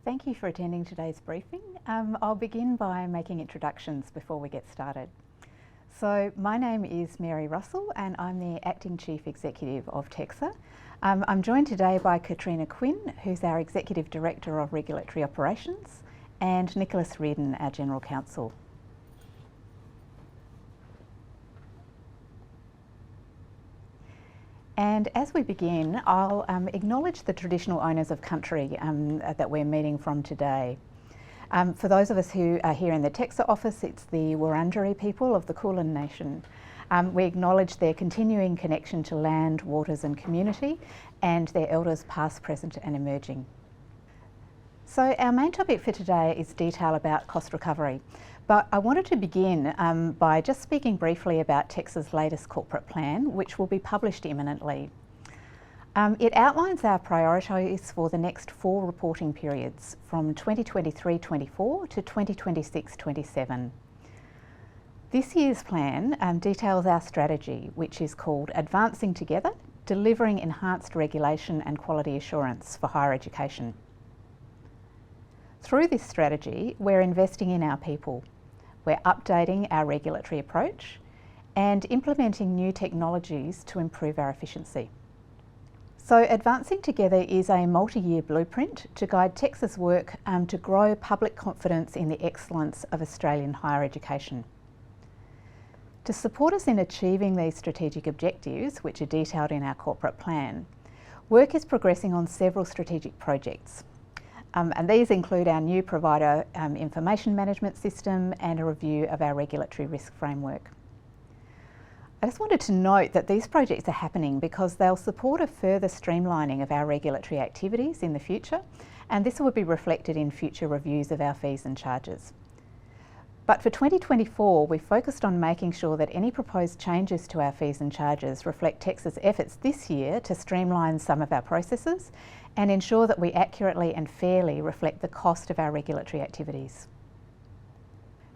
Thank you for attending today's briefing. I'll begin by making introductions before we get started. So my name is Mary Russell and I'm the Acting Chief Executive of teqsa. I'm joined today by Katrina Quinn, who's our Executive Director of Regulatory Operations, and Nicholas Reardon, our General Counsel. And as we begin, I'll acknowledge the traditional owners of country that we're meeting from today. For those of us who are here in the teqsa office, it's the Wurundjeri people of the Kulin Nation. We acknowledge their continuing connection to land, waters and community, and their elders past, present and emerging. So our main topic for today is detail about cost recovery. But I wanted to begin by just speaking briefly about teqsa's latest corporate plan, which will be published imminently. It outlines our priorities for the next 4 reporting periods from 2023-24 to 2026-27. This year's plan details our strategy, which is called Advancing Together, Delivering Enhanced Regulation and Quality Assurance for Higher Education. Through this strategy, we're investing in our people. We're updating our regulatory approach and implementing new technologies to improve our efficiency. So Advancing Together is a multi-year blueprint to guide teqsa's work to grow public confidence in the excellence of Australian higher education. To support us in achieving these strategic objectives, which are detailed in our corporate plan, work is progressing on several strategic projects. And these include our new provider information management system and a review of our regulatory risk framework. I just wanted to note that these projects are happening because they'll support a further streamlining of our regulatory activities in the future, and this will be reflected in future reviews of our fees and charges. But for 2024, we focused on making sure that any proposed changes to our fees and charges reflect teqsa's efforts this year to streamline some of our processes and ensure that we accurately and fairly reflect the cost of our regulatory activities.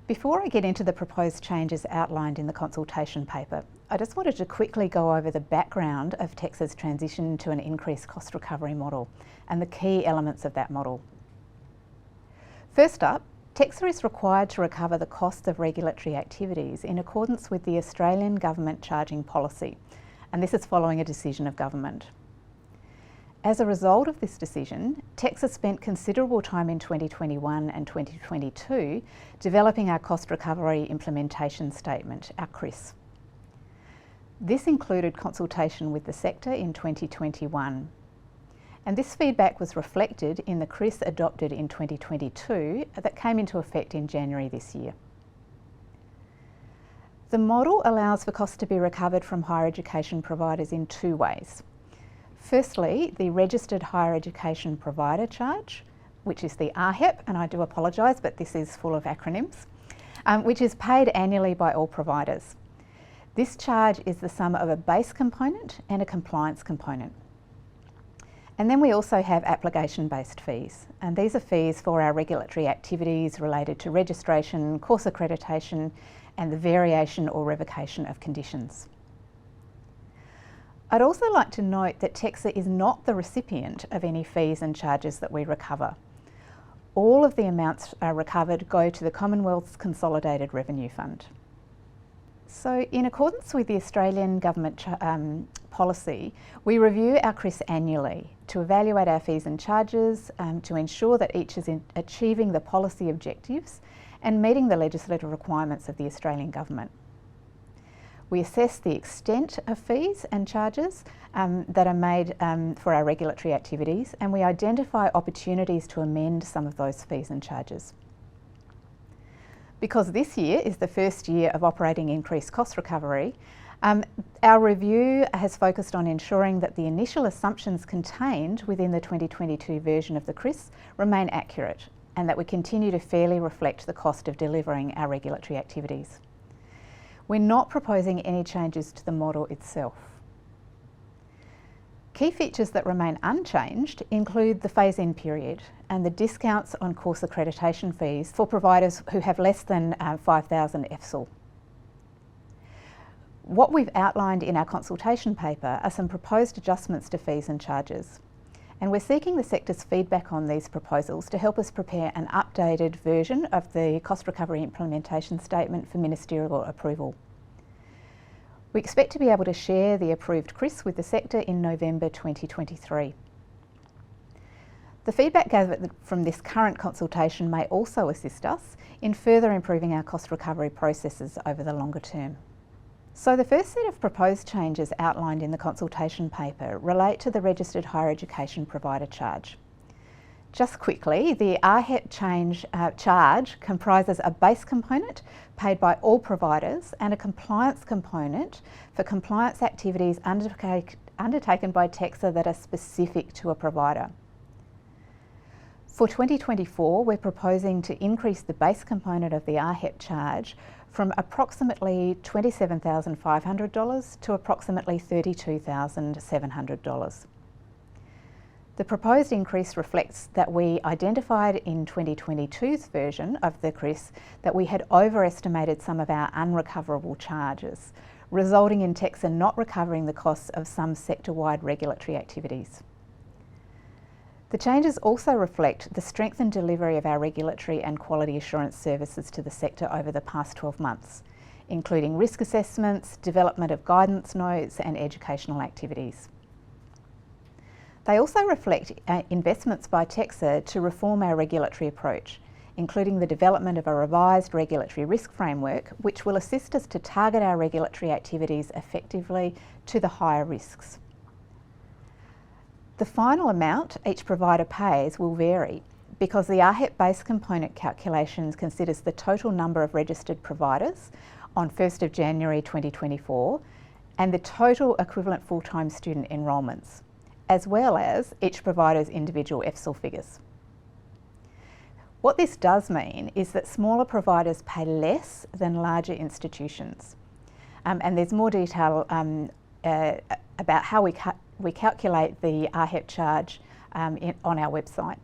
Before I get into the proposed changes outlined in the consultation paper, I just wanted to quickly go over the background of teqsa's transition to an increased cost recovery model and the key elements of that model. First up, teqsa is required to recover the costs of regulatory activities in accordance with the Australian Government charging policy, and this is following a decision of government. As a result of this decision, teqsa spent considerable time in 2021 and 2022 developing our cost recovery implementation statement, our CRIS. This included consultation with the sector in 2021. And this feedback was reflected in the CRIS adopted in 2022 that came into effect in January this year. The model allows for costs to be recovered from higher education providers in 2 ways. Firstly, the Registered Higher Education Provider Charge, which is the RHEAP, and I do apologise, but this is full of acronyms, which is paid annually by all providers. This charge is the sum of a base component and a compliance component. And then we also have application-based fees, and these are fees for our regulatory activities related to registration, course accreditation, and the variation or revocation of conditions. I'd also like to note that teqsa is not the recipient of any fees and charges that we recover. All of the amounts recovered go to the Commonwealth's Consolidated Revenue Fund. So in accordance with the Australian Government policy, we review our CRIS annually to evaluate our fees and charges to ensure that each is achieving the policy objectives and meeting the legislative requirements of the Australian Government. We assess the extent of fees and charges that are made for our regulatory activities, and we identify opportunities to amend some of those fees and charges. Because this year is the first year of operating increased cost recovery, our review has focused on ensuring that the initial assumptions contained within the 2022 version of the CRIS remain accurate and that we continue to fairly reflect the cost of delivering our regulatory activities. We're not proposing any changes to the model itself. Key features that remain unchanged include the phase-in period and the discounts on course accreditation fees for providers who have less than 5,000 FSL. What we've outlined in our consultation paper are some proposed adjustments to fees and charges. And we're seeking the sector's feedback on these proposals to help us prepare an updated version of the Cost Recovery Implementation Statement for ministerial approval. We expect to be able to share the approved CRIS with the sector in November 2023. The feedback gathered from this current consultation may also assist us in further improving our cost recovery processes over the longer term. So the first set of proposed changes outlined in the consultation paper relate to the Registered Higher Education Provider charge. Just quickly, the RHEAP charge comprises a base component paid by all providers and a compliance component for compliance activities undertaken by teqsa that are specific to a provider. For 2024, we're proposing to increase the base component of the RHEAP charge from approximately $27,500 to approximately $32,700. The proposed increase reflects that we identified in 2022's version of the CRIS that we had overestimated some of our unrecoverable charges, resulting in teqsa not recovering the costs of some sector-wide regulatory activities. The changes also reflect the strengthened delivery of our regulatory and quality assurance services to the sector over the past 12 months, including risk assessments, development of guidance notes and educational activities. They also reflect investments by teqsa to reform our regulatory approach, including the development of a revised regulatory risk framework, which will assist us to target our regulatory activities effectively to the higher risks. The final amount each provider pays will vary because the RHEAP base component calculations considers the total number of registered providers on 1st of January 2024 and the total equivalent full-time student enrolments, as well as each provider's individual EFSL figures. What this does mean is that smaller providers pay less than larger institutions. And there's more detail about how we calculate the RHEAP charge on our website.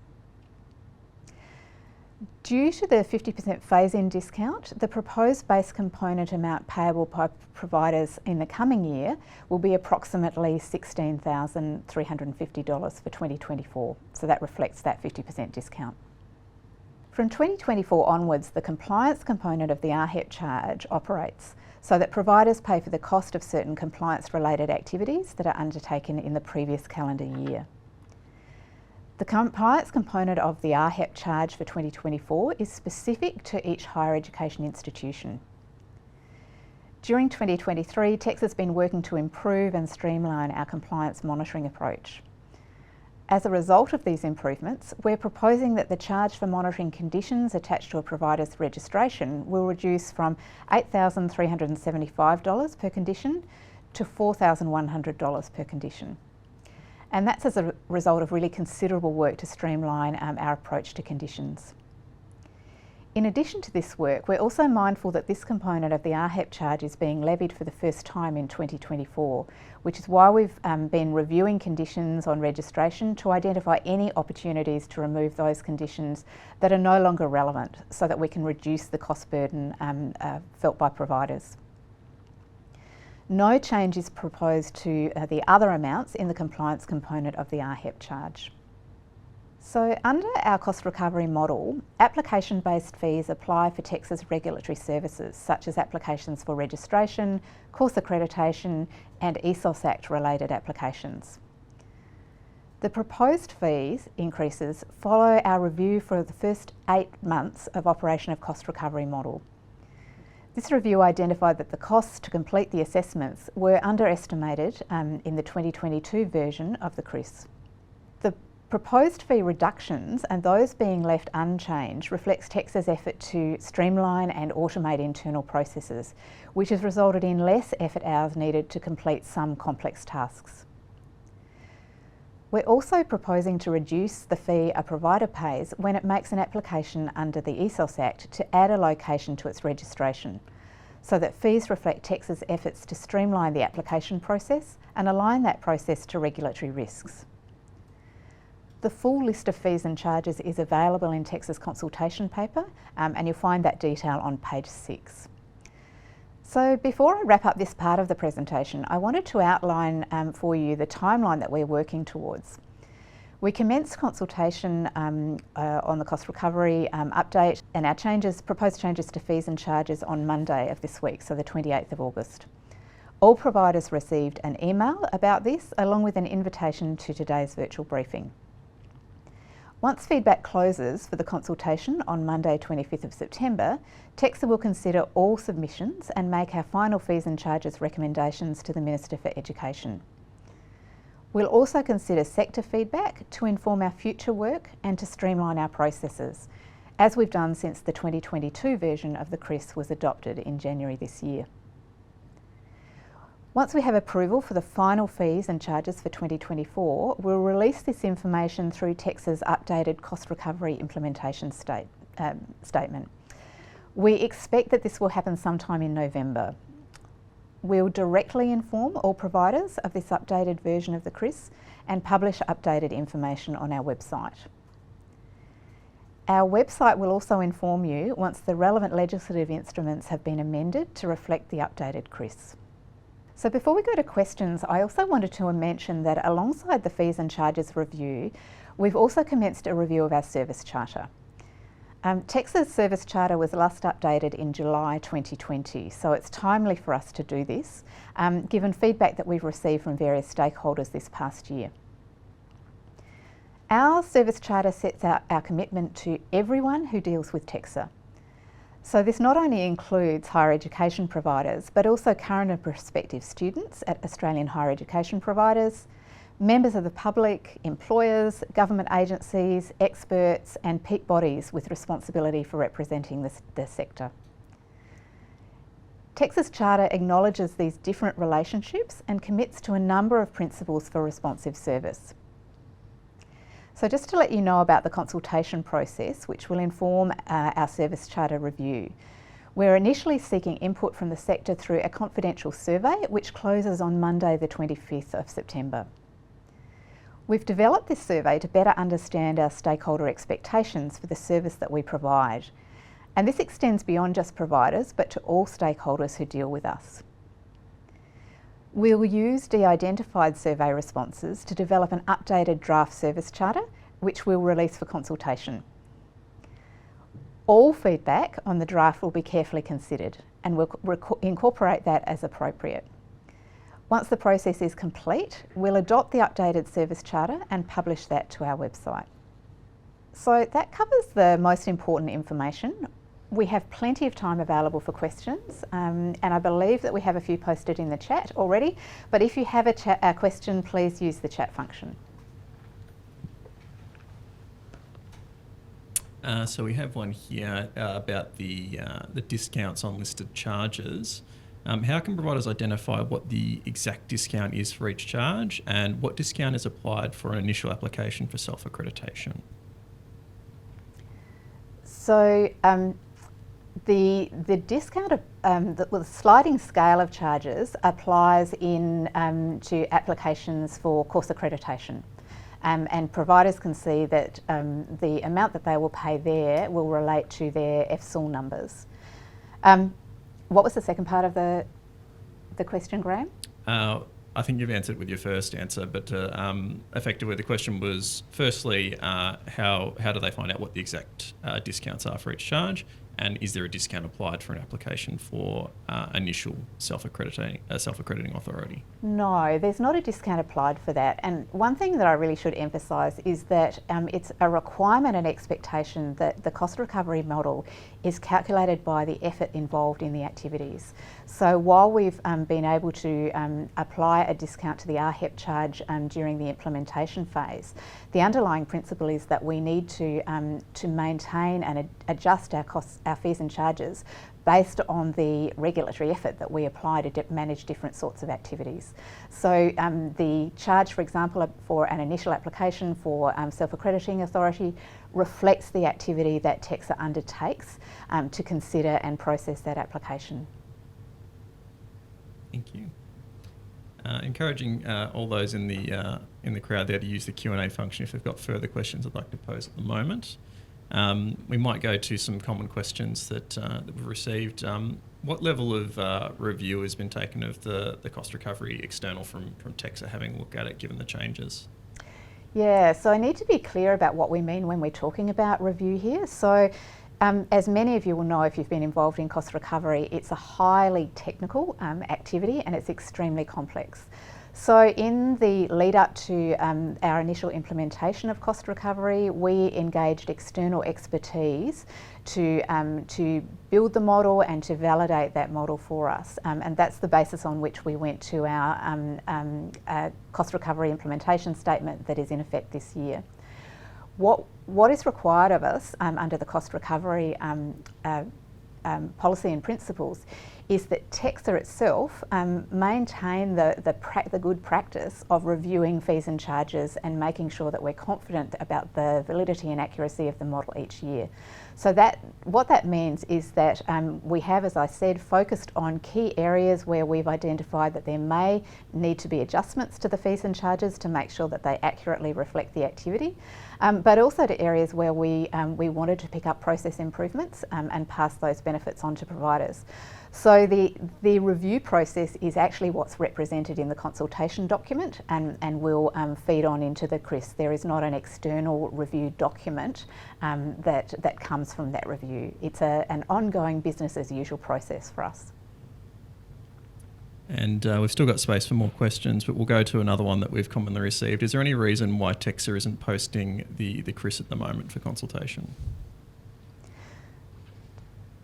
Due to the 50% phase-in discount, the proposed base component amount payable by providers in the coming year will be approximately $16,350 for 2024, so that reflects that 50% discount. From 2024 onwards, the compliance component of the RHEAP charge operates so that providers pay for the cost of certain compliance-related activities that are undertaken in the previous calendar year. The compliance component of the RHEAP charge for 2024 is specific to each higher education institution. During 2023, teqsa has been working to improve and streamline our compliance monitoring approach. As a result of these improvements, we're proposing that the charge for monitoring conditions attached to a provider's registration will reduce from $8,375 per condition to $4,100 per condition. And that's as a result of really considerable work to streamline our approach to conditions. In addition to this work, we're also mindful that this component of the RHEAP charge is being levied for the first time in 2024, which is why we've been reviewing conditions on registration to identify any opportunities to remove those conditions that are no longer relevant so that we can reduce the cost burden felt by providers. No change is proposed to the other amounts in the compliance component of the RHEAP charge. So under our cost recovery model, application-based fees apply for teqsa's regulatory services, such as applications for registration, course accreditation and ESOS Act related applications. The proposed fees increases follow our review for the first 8 months of operation of cost recovery model. This review identified that the costs to complete the assessments were underestimated in the 2022 version of the CRIS. The proposed fee reductions and those being left unchanged reflects teqsa's effort to streamline and automate internal processes, which has resulted in less effort hours needed to complete some complex tasks. We're also proposing to reduce the fee a provider pays when it makes an application under the ESOS Act to add a location to its registration, so that fees reflect teqsa's efforts to streamline the application process and align that process to regulatory risks. The full list of fees and charges is available in teqsa's consultation paper, and you'll find that detail on page 6. So before I wrap up this part of the presentation, I wanted to outline for you the timeline that we're working towards. We commenced consultation on the cost recovery update and our proposed changes to fees and charges on Monday of this week, so the 28th of August. All providers received an email about this, along with an invitation to today's virtual briefing. Once feedback closes for the consultation on Monday 25th of September, teqsa will consider all submissions and make our final fees and charges recommendations to the Minister for Education. We'll also consider sector feedback to inform our future work and to streamline our processes, as we've done since the 2022 version of the CRIS was adopted in January this year. Once we have approval for the final fees and charges for 2024, we'll release this information through teqsa's updated cost recovery implementation statement. We expect that this will happen sometime in November. We'll directly inform all providers of this updated version of the CRIS and publish updated information on our website. Our website will also inform you once the relevant legislative instruments have been amended to reflect the updated CRIS. So before we go to questions, I also wanted to mention that alongside the fees and charges review, we've also commenced a review of our service charter. teqsa's service charter was last updated in July 2020, so it's timely for us to do this, given feedback that we've received from various stakeholders this past year. Our service charter sets out our commitment to everyone who deals with teqsa. So this not only includes higher education providers, but also current and prospective students at Australian higher education providers, members of the public, employers, government agencies, experts and peak bodies with responsibility for representing the sector. teqsa's charter acknowledges these different relationships and commits to a number of principles for responsive service. So just to let you know about the consultation process, which will inform our service charter review. We're initially seeking input from the sector through a confidential survey, which closes on Monday the 25th of September. We've developed this survey to better understand our stakeholder expectations for the service that we provide. And this extends beyond just providers, but to all stakeholders who deal with us. We'll use de-identified survey responses to develop an updated draft service charter, which we'll release for consultation. All feedback on the draft will be carefully considered, and we'll incorporate that as appropriate. Once the process is complete, we'll adopt the updated service charter and publish that to our website. So that covers the most important information. We have plenty of time available for questions, and I believe that we have a few posted in the chat already, but if you have a question, please use the chat function. So we have one here about the discounts on listed charges. How can providers identify what the exact discount is for each charge, and what discount is applied for an initial application for self-accreditation? So the discount, the sliding scale of charges applies to applications for course accreditation. And providers can see that the amount that they will pay there will relate to their FSOL numbers. What was the second part of the question, Graham? I think you've answered with your first answer, but effectively the question was, firstly, how do they find out what the exact discounts are for each charge, and is there a discount applied for an application for initial self-accrediting authority? No, there's not a discount applied for that. And one thing that I really should emphasise is that it's a requirement and expectation that the cost recovery model is calculated by the effort involved in the activities. So while we've been able to apply a discount to the RHEAP charge during the implementation phase, the underlying principle is that we need to maintain and adjust our fees and charges based on the regulatory effort that we apply to manage different sorts of activities. So the charge, for example, for an initial application for self-accrediting authority reflects the activity that teqsa undertakes to consider and process that application. Thank you. Encouraging all those in the crowd there to use the Q&A function if they've got further questions I'd like to pose at the moment. We might go to some common questions that we've received. What level of review has been taken of the cost recovery external from teqsa, having a look at it given the changes? Yeah, so I need to be clear about what we mean when we're talking about review here. So as many of you will know if you've been involved in cost recovery, it's a highly technical activity and it's extremely complex. So in the lead up to our initial implementation of cost recovery, we engaged external expertise to build the model and to validate that model for us. And that's the basis on which we went to our cost recovery implementation statement that is in effect this year. What is required of us under the cost recovery policy and principles is that teqsa itself maintain the good practice of reviewing fees and charges and making sure that we're confident about the validity and accuracy of the model each year. So what that means is that we have, as I said, focused on key areas where we've identified that there may need to be adjustments to the fees and charges to make sure that they accurately reflect the activity, but also to areas where we wanted to pick up process improvements and pass those benefits on to providers. So the review process is actually what's represented in the consultation document and will feed on into the CRIS. There is not an external review document that comes from that review. It's an ongoing business as usual process for us. And we've still got space for more questions, but we'll go to another one that we've commonly received. Is there any reason why teqsa isn't posting the CRIS at the moment for consultation?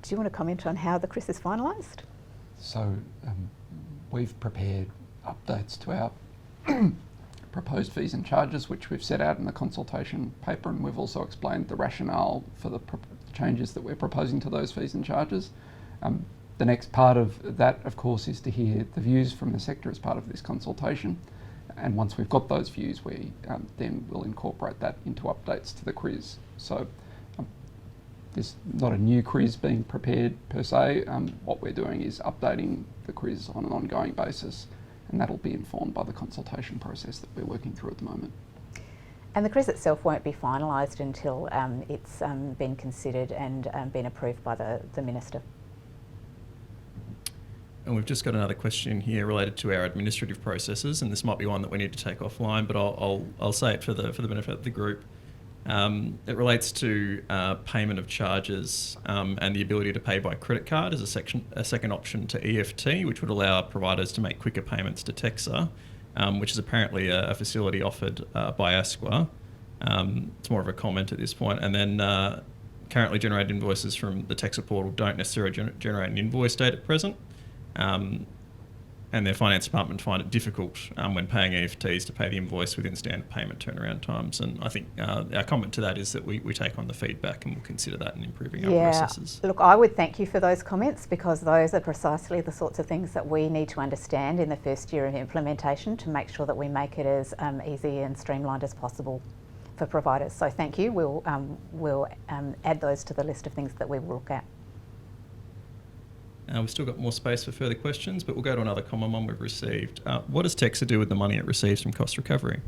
Do you want to comment on how the CRIS is finalised? So we've prepared updates to our proposed fees and charges, which we've set out in the consultation paper, and we've also explained the rationale for the changes that we're proposing to those fees and charges. The next part of that, of course, is to hear the views from the sector as part of this consultation. And once we've got those views, we then will incorporate that into updates to the CRIS. So there's not a new CRIS being prepared per se. What we're doing is updating the CRIS on an ongoing basis, and that'll be informed by the consultation process that we're working through at the moment. And the CRIS itself won't be finalised until it's been considered and been approved by the Minister. And we've just got another question here related to our administrative processes, and this might be one that we need to take offline, but I'll say it for the benefit of the group. It relates to payment of charges and the ability to pay by credit card as a second option to EFT, which would allow providers to make quicker payments to teqsa, which is apparently a facility offered by ASQA. It's more of a comment at this point. And then currently generated invoices from the teqsa portal don't necessarily generate an invoice date at present. And their finance department find it difficult when paying EFTs to pay the invoice within standard payment turnaround times. And I think our comment to that is that we take on the feedback and we'll consider that in improving our processes. Look, I would thank you for those comments, because those are precisely the sorts of things that we need to understand in the first year of implementation to make sure that we make it as easy and streamlined as possible for providers. So thank you. We'll add those to the list of things that we will look at. We've still got more space for further questions, but we'll go to another common one we've received. What does teqsa do with the money it receives from cost recovery?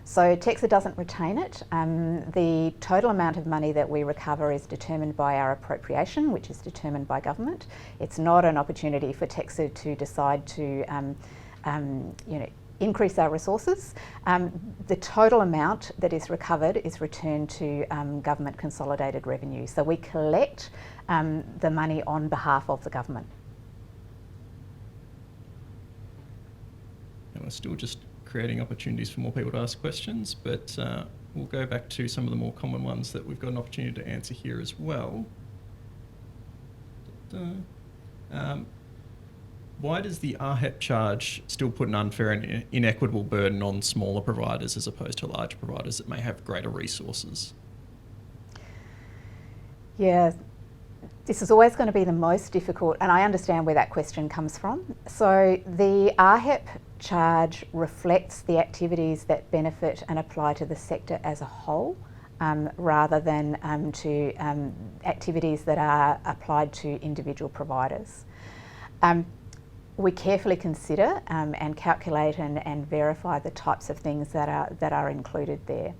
So teqsa doesn't retain it. The total amount of money that we recover is determined by our appropriation, which is determined by government. It's not an opportunity for teqsa to decide to increase our resources. The total amount that is recovered is returned to government consolidated revenue. So we collect the money on behalf of the government. And we're still just creating opportunities for more people to ask questions, but we'll go back to some of the more common ones that we've got an opportunity to answer here as well. Why does the RHEAP charge still put an unfair and inequitable burden on smaller providers as opposed to larger providers that may have greater resources? Yeah, this is always going to be the most difficult, and I understand where that question comes from. So the RHEAP charge reflects the activities that benefit and apply to the sector as a whole, rather than to activities that are applied to individual providers. We carefully consider and calculate and verify the types of things that are included there.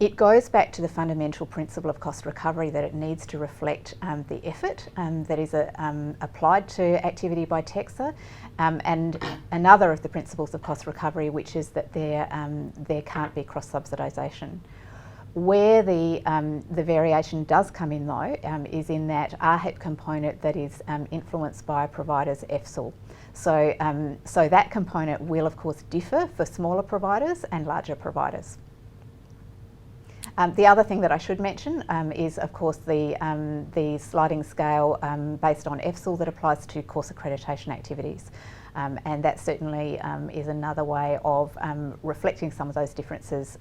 It goes back to the fundamental principle of cost recovery, that it needs to reflect the effort that is applied to activity by teqsa, and another of the principles of cost recovery, which is that there can't be cross-subsidisation. Where the variation does come in though is in that RHEAP component that is influenced by a provider's EFSL. So that component will of course differ for smaller providers and larger providers. The other thing that I should mention is of course the sliding scale based on EFSL that applies to course accreditation activities. And that certainly is another way of reflecting some of those differences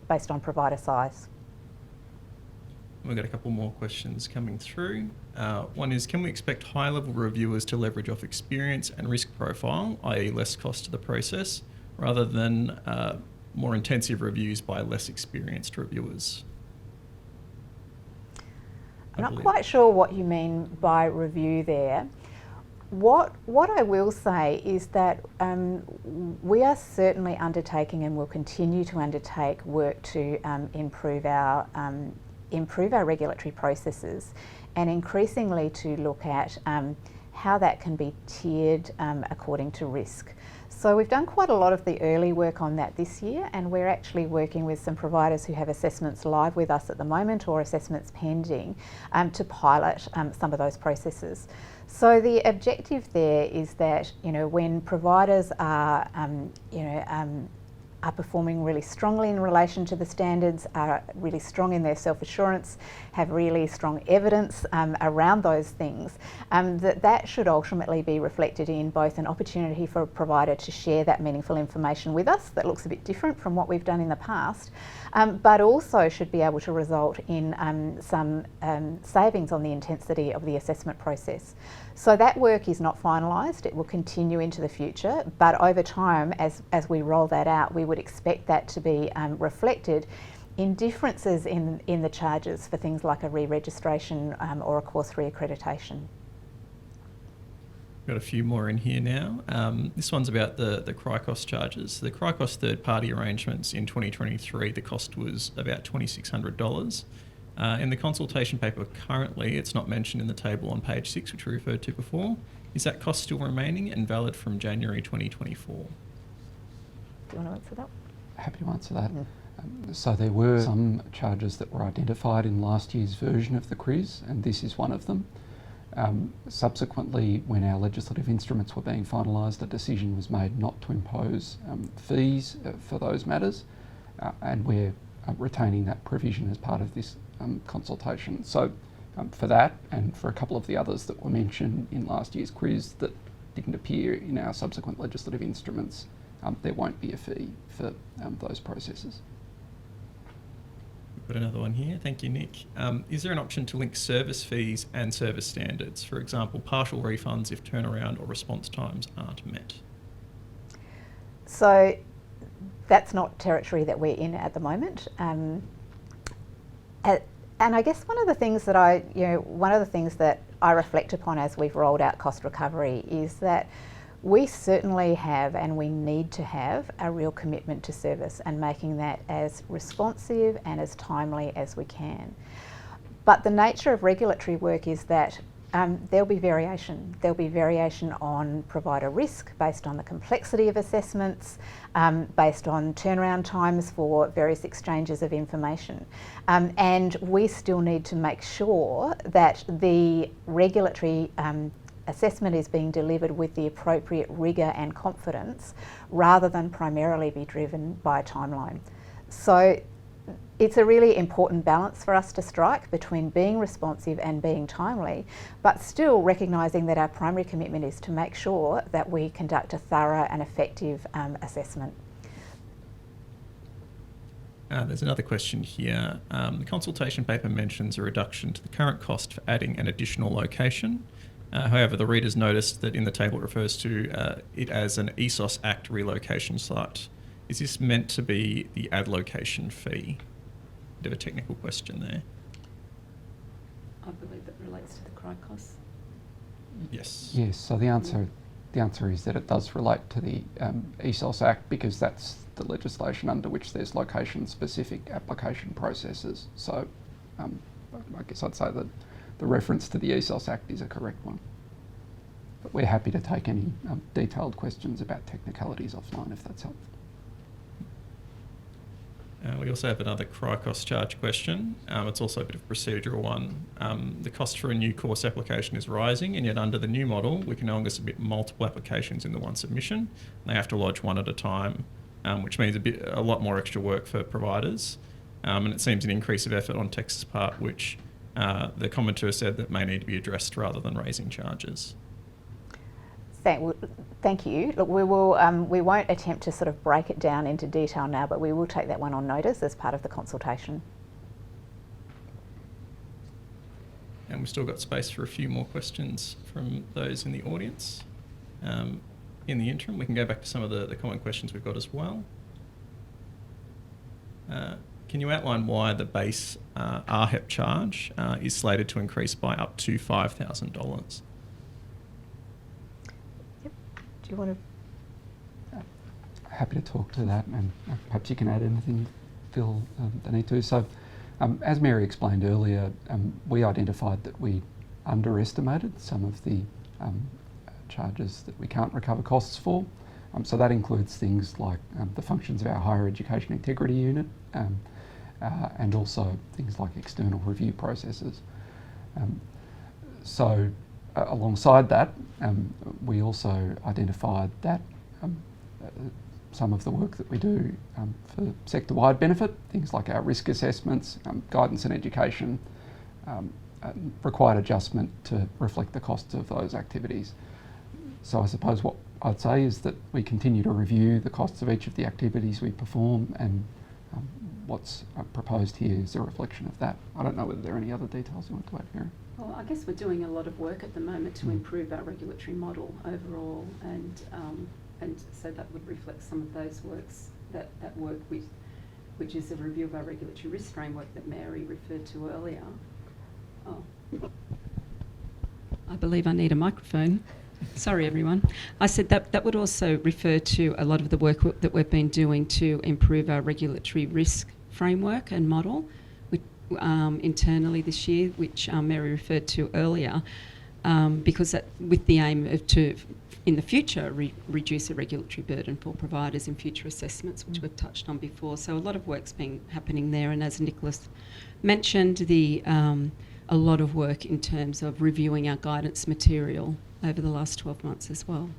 based on provider size. We've got a couple more questions coming through. One is, can we expect high-level reviewers to leverage off experience and risk profile, i.e. less cost to the process, rather than more intensive reviews by less experienced reviewers? I'm not quite sure what you mean by review there. What I will say is that we are certainly undertaking and will continue to undertake work to improve our regulatory processes, and increasingly to look at how that can be tiered according to risk. So we've done quite a lot of the early work on that this year, and we're actually working with some providers who have assessments live with us at the moment or assessments pending to pilot some of those processes. So the objective there is that, you know, when providers are performing really strongly in relation to the standards, are really strong in their self-assurance, have really strong evidence around those things, that should ultimately be reflected in both an opportunity for a provider to share that meaningful information with us that looks a bit different from what we've done in the past, but also should be able to result in some savings on the intensity of the assessment process. So that work is not finalised, it will continue into the future, but over time, as we roll that out, we would expect that to be reflected in differences in the charges for things like a re-registration or a course re-accreditation. Got a few more in here now. This one's about the CRICOS charges. The CRICOS third-party arrangements in 2023, the cost was about $2,600. In the consultation paper currently, it's not mentioned in the table on page 6, which we referred to before. Is that cost still remaining and valid from January 2024? Do you want to answer that? Happy to answer that. So there were some charges that were identified in last year's version of the CRIS, and this is one of them. Subsequently, when our legislative instruments were being finalised, a decision was made not to impose fees for those matters, and we're retaining that provision as part of this consultation. So for that, and for a couple of the others that were mentioned in last year's CRIS that didn't appear in our subsequent legislative instruments, there won't be a fee for those processes. We've got another one here. Thank you, Nick. Is there an option to link service fees and service standards? For example, partial refunds if turnaround or response times aren't met? So that's not territory that we're in at the moment. And I guess one of the things that I reflect upon as we've rolled out cost recovery is that we certainly have, and we need to have, a real commitment to service and making that as responsive and as timely as we can. But the nature of regulatory work is that there'll be variation. There'll be variation on provider risk based on the complexity of assessments, based on turnaround times for various exchanges of information. And we still need to make sure that the regulatory assessment is being delivered with the appropriate rigour and confidence, rather than primarily be driven by a timeline. So it's a really important balance for us to strike between being responsive and being timely, but still recognising that our primary commitment is to make sure that we conduct a thorough and effective assessment. There's another question here. The consultation paper mentions a reduction to the current cost for adding an additional location. However, the readers noticed that in the table it refers to it as an ESOS Act relocation site. Is this meant to be the add location fee? Bit of a technical question there. I believe that relates to the CRICOS. Yes. Yes, so the answer the answer is that it does relate to the ESOS Act, because that's the legislation under which there's location-specific application processes. So I guess I'd say that the reference to the ESOS Act is a correct one. But we're happy to take any detailed questions about technicalities offline if that's helpful. We also have another CRI cost charge question. It's also a bit of a procedural one. The cost for a new course application is rising, and yet under the new model, we can no longer submit multiple applications in the one submission. They have to lodge one at a time, which means a lot more extra work for providers. And it seems an increase of effort on teqsa's part, which the commenter said that may need to be addressed rather than raising charges. Thank you. Look, we won't attempt to sort of break it down into detail now, but we will take that one on notice as part of the consultation. And we've still got space for a few more questions from those in the audience. In the interim, we can go back to some of the common questions we've got as well. Can you outline why the base RHEAP charge is slated to increase by up to $5,000? Do you want to? Happy to talk to that, and perhaps you can add anything you feel the need to. So, as Mary explained earlier, we identified that we underestimated some of the charges that we can't recover costs for. So that includes things like the functions of our higher education integrity unit, and also things like external review processes. Alongside that, we also identified that some of the work that we do for sector-wide benefit, things like our risk assessments, guidance and education, required adjustment to reflect the costs of those activities. So I suppose what I'd say is that we continue to review the costs of each of the activities we perform, and what's proposed here is a reflection of that. I don't know whether there are any other details you want to add, Mary. Well, I guess we're doing a lot of work at the moment to improve our regulatory model overall, and so that would reflect some of those works, that work which is a review of our regulatory risk framework that Mary referred to earlier. Oh, I believe I need a microphone. Sorry, everyone. I said that would also refer to a lot of the work that we've been doing to improve our regulatory risk framework and model internally this year, which Mary referred to earlier, because that, with the aim of to, in the future, reduce the regulatory burden for providers in future assessments, which we've touched on before. So a lot of work's been happening there, and as Nicholas mentioned, a lot of work in terms of reviewing our guidance material over the last 12 months as well.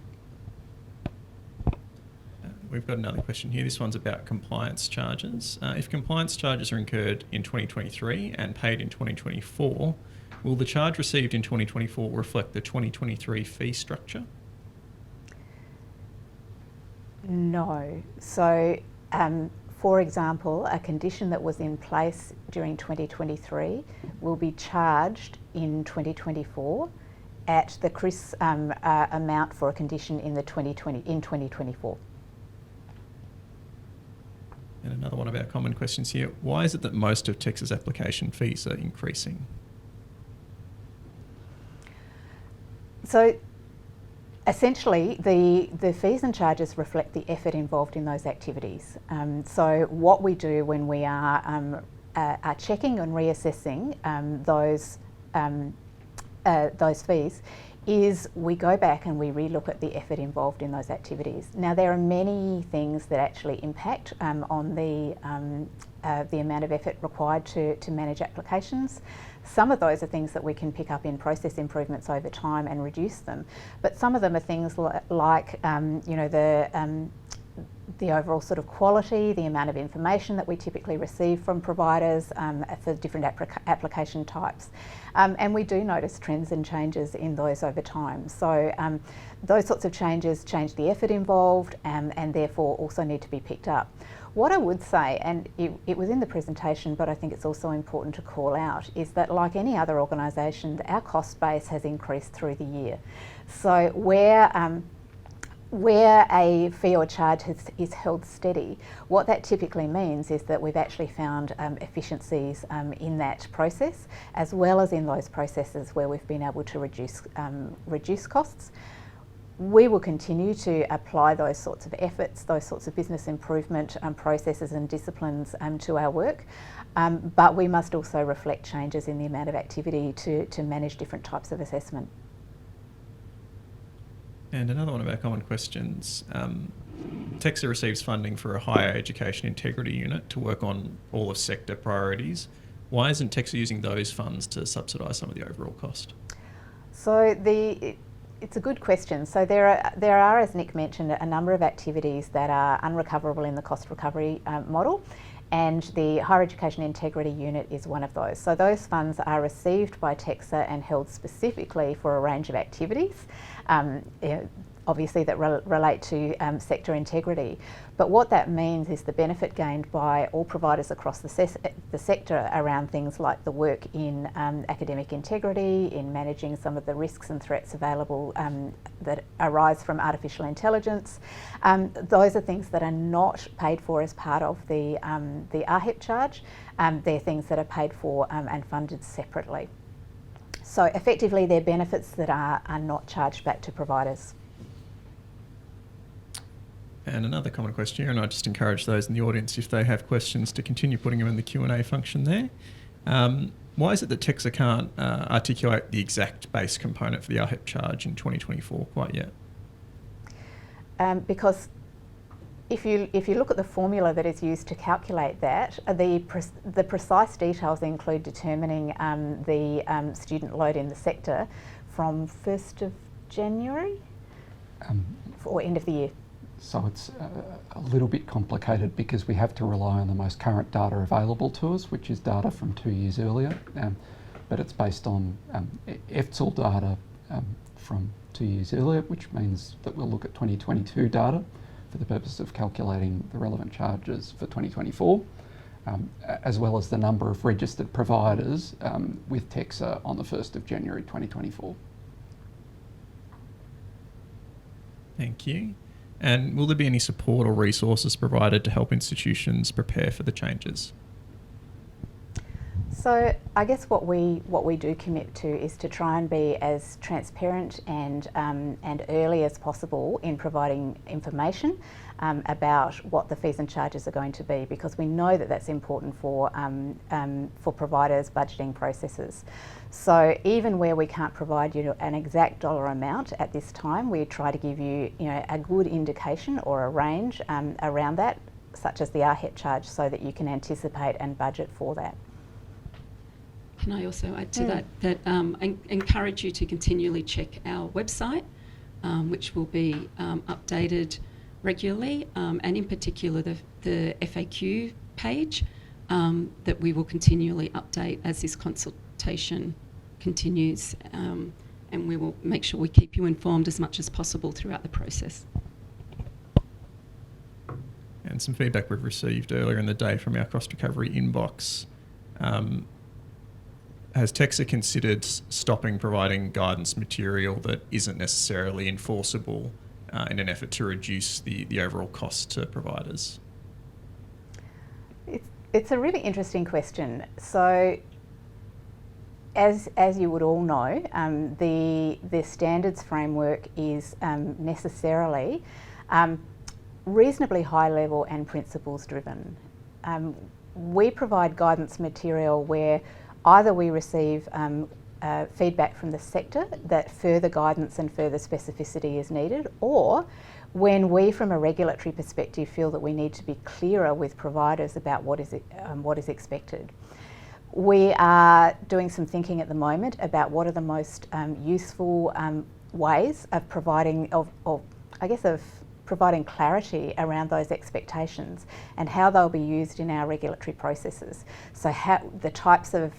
We've got another question here. This one's about compliance charges. If compliance charges are incurred in 2023 and paid in 2024, will the charge received in 2024 reflect the 2023 fee structure? No. So, for example, a condition that was in place during 2023 will be charged in 2024 at the CRIS amount for a condition in 2024. And another one of our common questions here. Why is it that most of teqsa's application fees are increasing? So essentially, the fees and charges reflect the effort involved in those activities. So what we do when we are checking and reassessing those fees is we go back and we relook at the effort involved in those activities. Now, there are many things that actually impact on the amount of effort required to manage applications. Some of those are things that we can pick up in process improvements over time and reduce them, but some of them are things like the overall sort of quality, the amount of information that we typically receive from providers for different application types. And we do notice trends and changes in those over time. So those sorts of changes change the effort involved and therefore also need to be picked up. What I would say, and it was in the presentation, but I think it's also important to call out, is that like any other organisation, our cost base has increased through the year. So where a fee or charge is held steady, what that typically means is that we've actually found efficiencies in that process, as well as in those processes where we've been able to reduce costs. we will continue to apply those sorts of efforts, those sorts of business improvement processes and disciplines to our work, but we must also reflect changes in the amount of activity to manage different types of assessment. And another one of our common questions, teqsa receives funding for a higher education integrity unit to work on all of sector priorities. Why isn't teqsa using those funds to subsidise some of the overall cost? So it's a good question. So there are, as Nick mentioned, a number of activities that are unrecoverable in the cost recovery model, and the Higher Education Integrity Unit is one of those. So those funds are received by teqsa and held specifically for a range of activities, obviously that relate to sector integrity. But what that means is the benefit gained by all providers across the sector around things like the work in academic integrity, in managing some of the risks and threats available that arise from artificial intelligence. Those are things that are not paid for as part of the RHEAP charge. They're things that are paid for and funded separately. So effectively they're benefits that are not charged back to providers. And another common question here, and I just encourage those in the audience, if they have questions, to continue putting them in the Q&A function there. Why is it that teqsa can't articulate the exact base component for the RHEAP charge in 2024 quite yet? Because if you look at the formula that is used to calculate that, the precise details include determining the student load in the sector from 1st of January or end of the year. So it's a little bit complicated because we have to rely on the most current data available to us, which is data from 2 years earlier, but it's based on EFTSL data from 2 years earlier, which means that we'll look at 2022 data for the purpose of calculating the relevant charges for 2024, as well as the number of registered providers with teqsa on the 1st of January 2024. Thank you. And will there be any support or resources provided to help institutions prepare for the changes? So I guess what we do commit to is to try and be as transparent and early as possible in providing information about what the fees and charges are going to be, because we know that that's important for providers' budgeting processes. So even where we can't provide you an exact dollar amount at this time, we try to give you, a good indication or a range around that, such as the RHEAP charge, so that you can anticipate and budget for that. Can I also add to that encourage you to continually check our website, which will be updated regularly, and in particular the FAQ page that we will continually update as this consultation continues, and we will make sure we keep you informed as much as possible throughout the process. And some feedback we've received earlier in the day from our cost recovery inbox. Has teqsa considered stopping providing guidance material that isn't necessarily enforceable in an effort to reduce the overall cost to providers? It's a really interesting question. So, as you would all know, the standards framework is necessarily reasonably high level and principles driven. We provide guidance material where either we receive feedback from the sector that further guidance and further specificity is needed, or when we, from a regulatory perspective, feel that we need to be clearer with providers about what is expected. We are doing some thinking at the moment about what are the most useful ways of providing clarity around those expectations and how they'll be used in our regulatory processes. So how the types of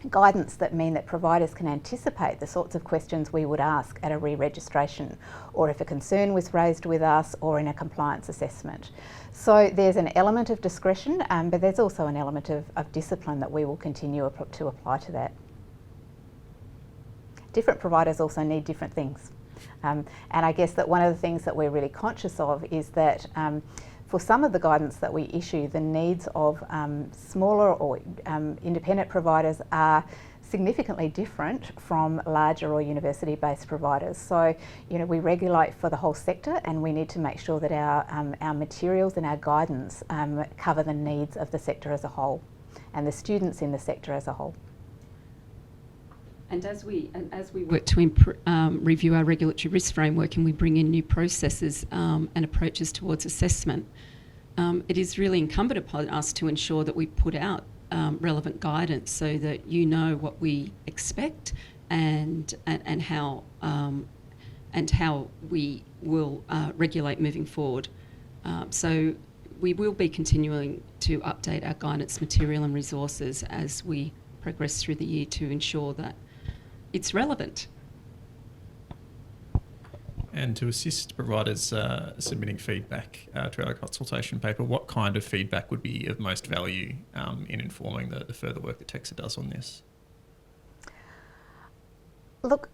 guidance that mean that providers can anticipate the sorts of questions we would ask at a re-registration, or if a concern was raised with us, or in a compliance assessment. So there's an element of discretion, but there's also an element of discipline that we will continue to apply to that. Different providers also need different things. And I guess that one of the things that we're really conscious of is that for some of the guidance that we issue, the needs of smaller or independent providers are significantly different from larger or university-based providers. So, you know, we regulate for the whole sector, and we need to make sure that our materials and our guidance cover the needs of the sector as a whole and the students in the sector as a whole. And as we work to review our regulatory risk framework and we bring in new processes and approaches towards assessment, it is really incumbent upon us to ensure that we put out relevant guidance so that you know what we expect and how we will regulate moving forward. So we will be continuing to update our guidance material and resources as we progress through the year to ensure that it's relevant. And to assist providers submitting feedback to our consultation paper, what kind of feedback would be of most value in informing the further work that teqsa does on this? Look,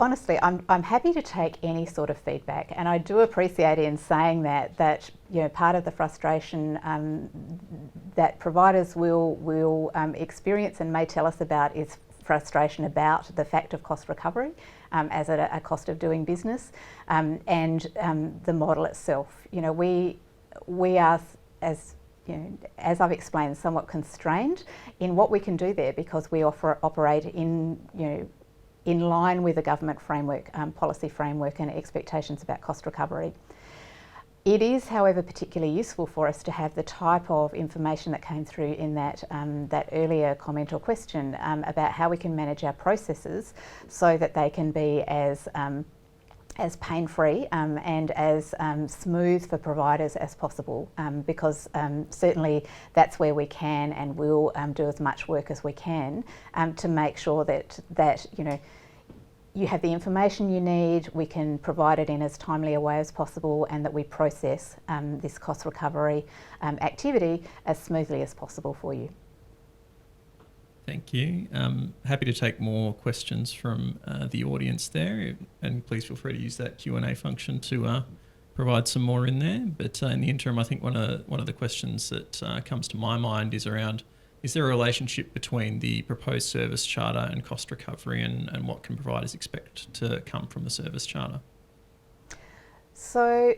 honestly, I'm happy to take any sort of feedback, and I do appreciate in saying that you know, part of the frustration that providers will experience and may tell us about is frustration about the fact of cost recovery as a cost of doing business, and the model itself. You know, we are, as you know, as I've explained, somewhat constrained in what we can do there because we operate in, you know, in line with the government framework, policy framework and expectations about cost recovery. It is, however, particularly useful for us to have the type of information that came through in that earlier comment or question about how we can manage our processes so that they can be as pain-free and as smooth for providers as possible, because certainly that's where we can and will do as much work as we can to make sure that you know, you have the information you need, we can provide it in as timely a way as possible, and that we process this cost recovery activity as smoothly as possible for you. Thank you. Happy to take more questions from the audience there, and please feel free to use that Q&A function to provide some more in there. But in the interim, I think one of the questions that comes to my mind is around, is there a relationship between the proposed service charter and cost recovery, and what can providers expect to come from the service charter? So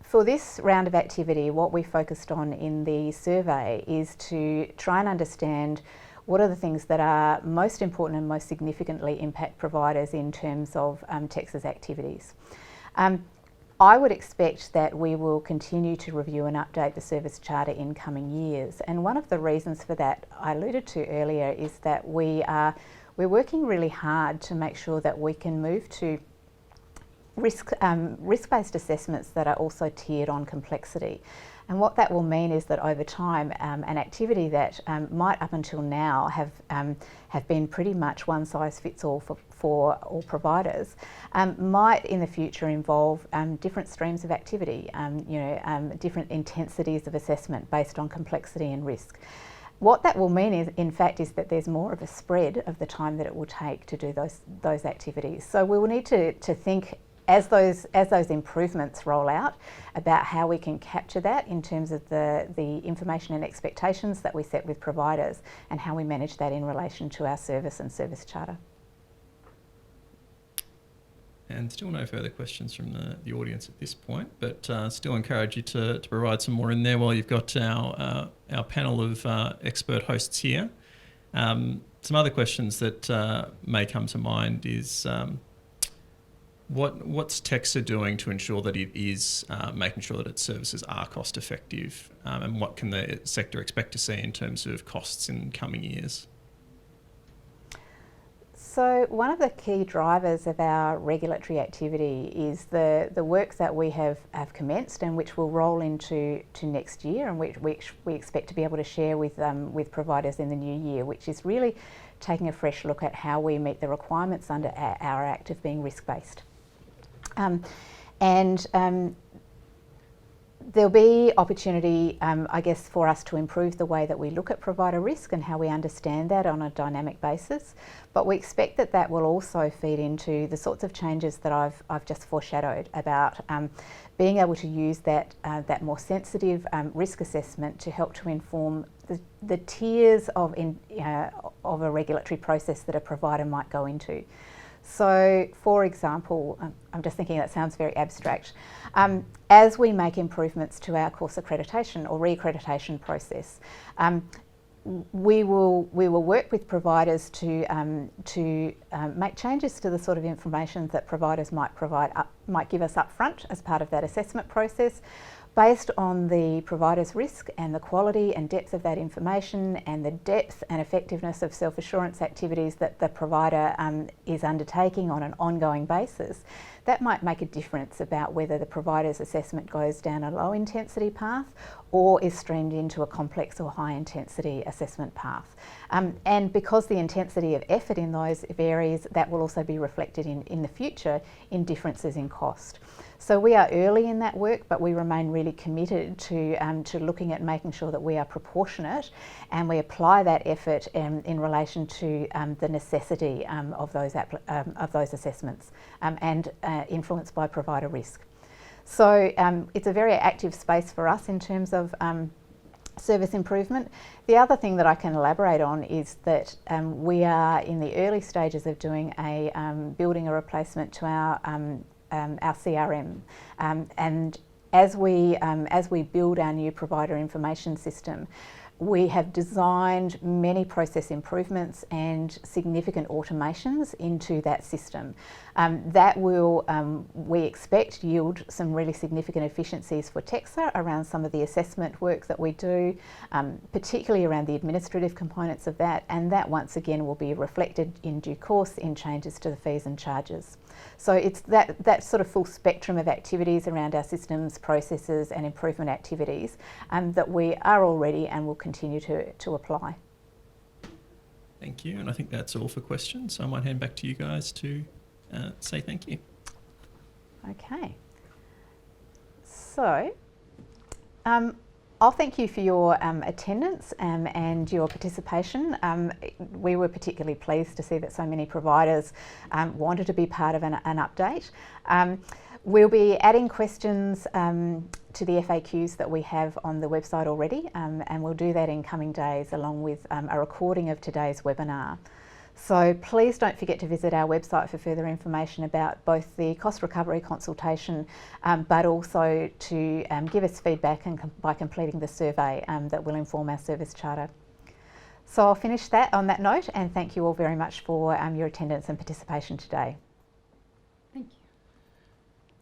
for this round of activity, what we focused on in the survey is to try and understand what are the things that are most important and most significantly impact providers in terms of teqsa's activities. I would expect that we will continue to review and update the service charter in coming years, and one of the reasons for that I alluded to earlier is that we're working really hard to make sure that we can move to risk-based assessments that are also tiered on complexity. And what that will mean is that over time, an activity that might up until now have been pretty much one size fits all for all providers, might in the future involve different streams of activity, you know, different intensities of assessment based on complexity and risk. What that will mean is, in fact, is that there's more of a spread of the time that it will take to do those activities. So we will need to think as those improvements roll out about how we can capture that in terms of the information and expectations that we set with providers, and how we manage that in relation to our service and service charter. And still no further questions from the audience at this point, but still encourage you to provide some more in there while you've got our panel of expert hosts here. Some other questions that may come to mind is what's teqsa doing to ensure that it is making sure that its services are cost effective, and what can the sector expect to see in terms of costs in coming years? So one of the key drivers of our regulatory activity is the work that we have commenced and which will roll into next year, and which we expect to be able to share with providers in the new year, which is really taking a fresh look at how we meet the requirements under our Act of being risk-based. There'll be opportunity, I guess, for us to improve the way that we look at provider risk and how we understand that on a dynamic basis. But we expect that that will also feed into the sorts of changes that I've just foreshadowed about being able to use that more sensitive risk assessment to help to inform the tiers of a regulatory process that a provider might go into. So, for example, I'm just thinking that sounds very abstract. As we make improvements to our course accreditation or re-accreditation process, we will work with providers to make changes to the sort of information that providers might give us up front as part of that assessment process, based on the provider's risk and the quality and depth of that information and the depth and effectiveness of self-assurance activities that the provider is undertaking on an ongoing basis. That might make a difference about whether the provider's assessment goes down a low intensity path or is streamed into a complex or high intensity assessment path. And because the intensity of effort in those varies, that will also be reflected in the future in differences in cost. So we are early in that work, but we remain really committed to looking at making sure that we are proportionate and we apply that effort in relation to the necessity of those assessments and influenced by provider risk. So it's a very active space for us in terms of service improvement. The other thing that I can elaborate on is that we are in the early stages of doing building a replacement to our CRM, and as we build our new provider information system, we have designed many process improvements and significant automations into that system. That will, we expect, yield some really significant efficiencies for teqsa around some of the assessment work that we do, particularly around the administrative components of that, and that once again will be reflected in due course in changes to the fees and charges. So it's that sort of full spectrum of activities around our systems, processes and improvement activities that we are already and will continue to apply. Thank you, and I think that's all for questions. So I might hand back to you guys to say thank you. Okay. So I'll thank you for your attendance and your participation. We were particularly pleased to see that so many providers wanted to be part of an update. We'll be adding questions to the FAQs that we have on the website already, and we'll do that in coming days along with a recording of today's webinar. So please don't forget to visit our website for further information about both the cost recovery consultation, but also to give us feedback by completing the survey that will inform our service charter. So I'll finish that on that note and thank you all very much for your attendance and participation today.